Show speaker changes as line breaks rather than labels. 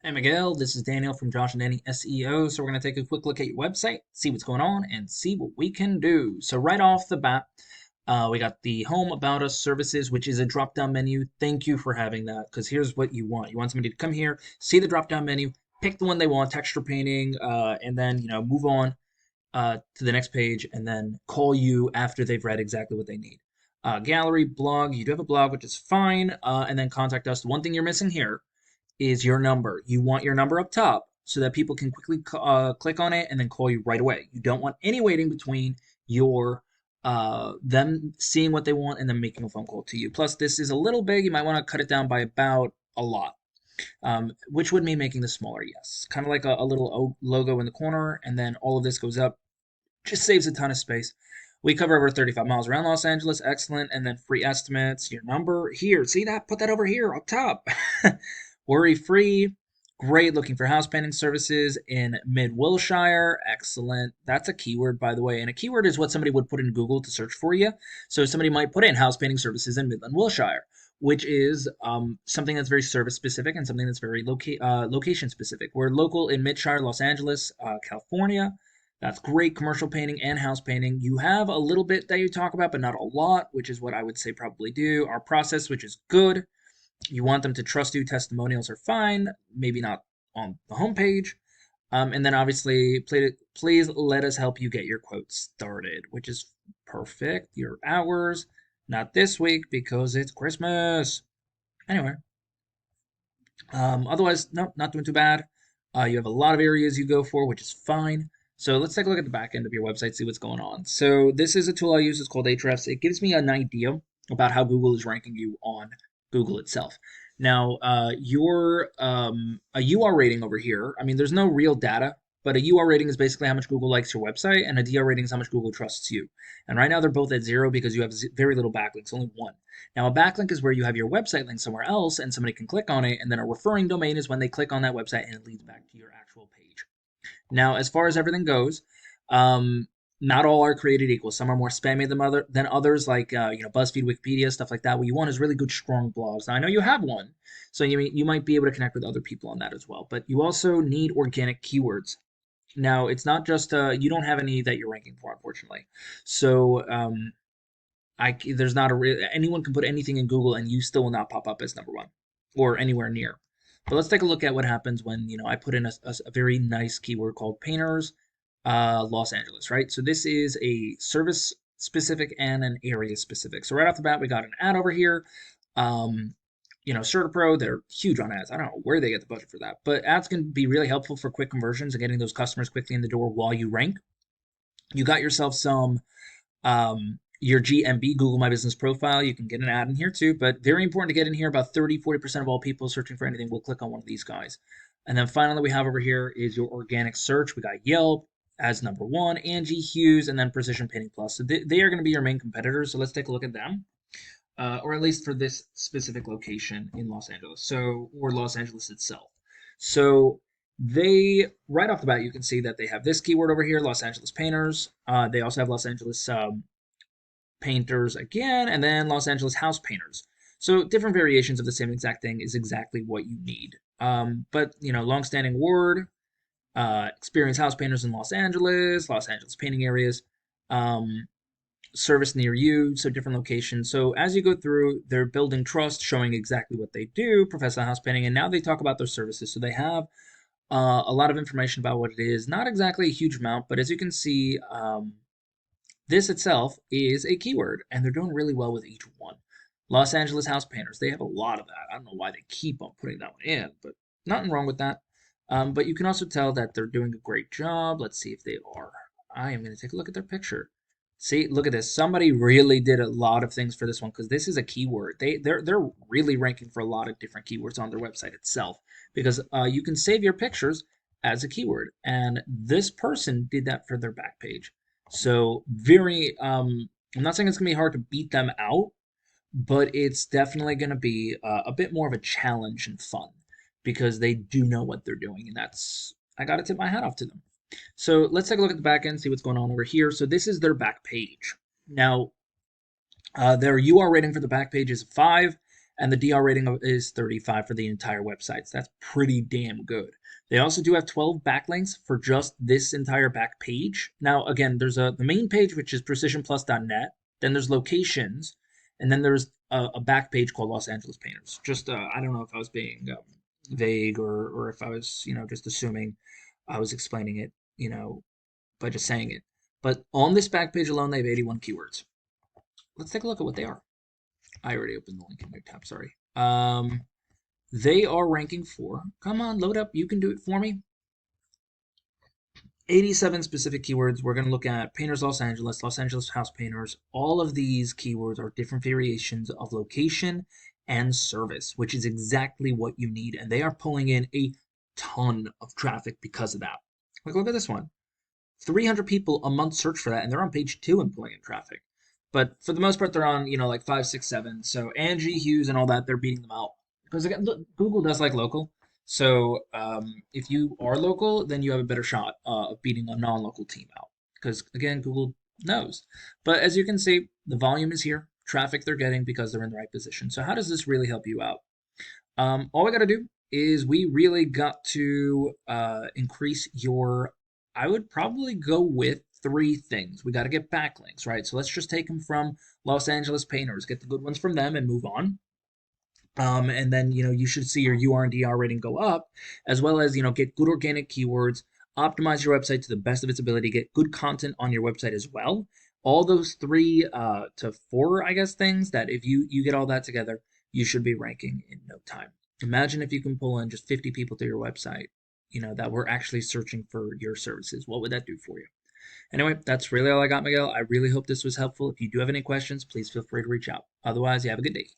Hey Miguel, this is Daniel from Josh and Danny SEO. So we're going to take a quick look at your website, see what's going on, and see what we can do. So right off the bat, we got the Home About Us services, which is a drop-down menu. Thank you for having that, because here's what you want. You want somebody to come here, see the drop-down menu, pick the one they want, texture painting, and then move on to the next page, and then call you after they've read exactly what they need. Gallery, blog, you do have a blog, which is fine, and then contact us. The one thing you're missing here is your number. You want your number up top so that people can quickly click on it and then call you right away. You don't want any waiting between your them seeing what they want and then making a phone call to you. Plus, this is a little big. You might want to cut it down by about a lot, which would mean making this smaller. Yes, kind of like a little logo in the corner, and then all of this goes up. Just saves a ton of space. We cover over 35 miles around Los Angeles. Excellent. And then free estimates. Your number here. See that? Put that over here up top. Worry free. Great. Looking for house painting services in Mid Wilshire. Excellent. That's a keyword, by the way. And a keyword is what somebody would put in Google to search for you. So somebody might put in house painting services in Midland Wilshire, which is something that's very service specific and something that's very location specific. We're local in Midshire, Los Angeles, California. That's great commercial painting and house painting. You have a little bit that you talk about, but not a lot, which is what I would say probably do. Our process, which is good. You want them to trust you. Testimonials are fine, maybe not on the homepage. And then obviously, please let us help you get your quote started, which is perfect. Your hours, not this week because it's Christmas. Anyway, otherwise, no, not doing too bad. You have a lot of areas you go for, which is fine. So let's take a look at the back end of your website, see what's going on. So this is a tool I use. It's called Ahrefs. It gives me an idea about how Google is ranking you on Google itself. Now, your a UR rating over here. I mean, there's no real data, but a UR rating is basically how much Google likes your website, and a DR rating is how much Google trusts you. And right now they're both at 0 because you have very little backlinks, only one. Now, a backlink is where you have your website link somewhere else and somebody can click on it, and then a referring domain is when they click on that website and it leads back to your actual page. Now, as far as everything goes, not all are created equal. Some are more spammy than others, like BuzzFeed, Wikipedia, stuff like that. What you want is really good, strong blogs. Now, I know you have one, so you might be able to connect with other people on that as well. But you also need organic keywords. Now, it's not just you don't have any that you're ranking for, unfortunately. So there's not anyone can put anything in Google and you still will not pop up as number one or anywhere near. But let's take a look at what happens when I put in a very nice keyword called painters, Los Angeles, right? So this is a service specific and an area specific. So right off the bat, we got an ad over here. CertaPro, they're huge on ads. I don't know where they get the budget for that, but ads can be really helpful for quick conversions and getting those customers quickly in the door while you rank. You got yourself some your GMB, Google My Business Profile. You can get an ad in here too, but very important to get in here. About 30-40% of all people searching for anything will click on one of these guys. And then finally, we have over here is your organic search. We got Yelp as number one, Angie, Hughes, and then Precision Painting Plus. So they are going to be your main competitors. So let's take a look at them, or at least for this specific location in Los Angeles. Or Los Angeles itself. So they, right off the bat, you can see that they have this keyword over here, Los Angeles painters. They also have Los Angeles painters again, and then Los Angeles house painters. So different variations of the same exact thing is exactly what you need. But long-standing word, experienced house painters in Los Angeles painting areas, service near you, so different locations. So as you go through, they're building trust, showing exactly what they do, professional house painting, and now they talk about their services. So they have a lot of information about what it is. Not exactly a huge amount, but as you can see, this itself is a keyword, and they're doing really well with each one. Los Angeles house painters, they have a lot of that. I don't know why they keep on putting that one in, but nothing wrong with that. But you can also tell that they're doing a great job. Let's see if they are. I am going to take a look at their picture. See, look at this. Somebody really did a lot of things for this one because this is a keyword. They're really ranking for a lot of different keywords on their website itself because you can save your pictures as a keyword, and this person did that for their back page. So I'm not saying it's going to be hard to beat them out, but it's definitely going to be a bit more of a challenge and fun because they do know what they're doing, and I got to tip my hat off to them. So let's take a look at the back end, see what's going on over here. So this is their back page. Now, their UR rating for the back page is 5, and the DR rating is 35 for the entire website. So that's pretty damn good. They also do have 12 backlinks for just this entire back page. Now, again, there's the main page, which is precisionplus.net. Then there's locations, and then there's a back page called Los Angeles Painters. Just I don't know if I was being vague or if I was just assuming I was explaining it by just saying it. But on this back page alone, they have 81 keywords. Let's take a look at what they are. I already opened the link in your tab. Sorry. They are ranking for. Come on, load up. You can do it for me. 87 specific keywords. We're going to look at painters Los Angeles house painters. All of these keywords are different variations of location and service, which is exactly what you need. And they are pulling in a ton of traffic because of that. Like, look at this one. 300 people a month search for that, and they're on page 2 and pulling in traffic. But for the most part, they're on, like 5, 6, 7. So Angie, Hughes, and all that, they're beating them out. Because again, look, Google does like local. So if you are local, then you have a better shot of beating a non-local team out. Because again, Google knows. But as you can see, the volume is here. Traffic they're getting because they're in the right position. So how does this really help you out? All we got to do is we really got to increase your. I would probably go with 3 things. We got to get backlinks, right? So let's just take them from Los Angeles Painters, get the good ones from them, and move on. And then you should see your UR and DR rating go up, as well as get good organic keywords, optimize your website to the best of its ability, get good content on your website as well. All those 3 to 4, I guess, things that if you get all that together, you should be ranking in no time. Imagine if you can pull in just 50 people to your website, that were actually searching for your services. What would that do for you? Anyway, that's really all I got, Miguel. I really hope this was helpful. If you do have any questions, please feel free to reach out. Otherwise, you have a good day.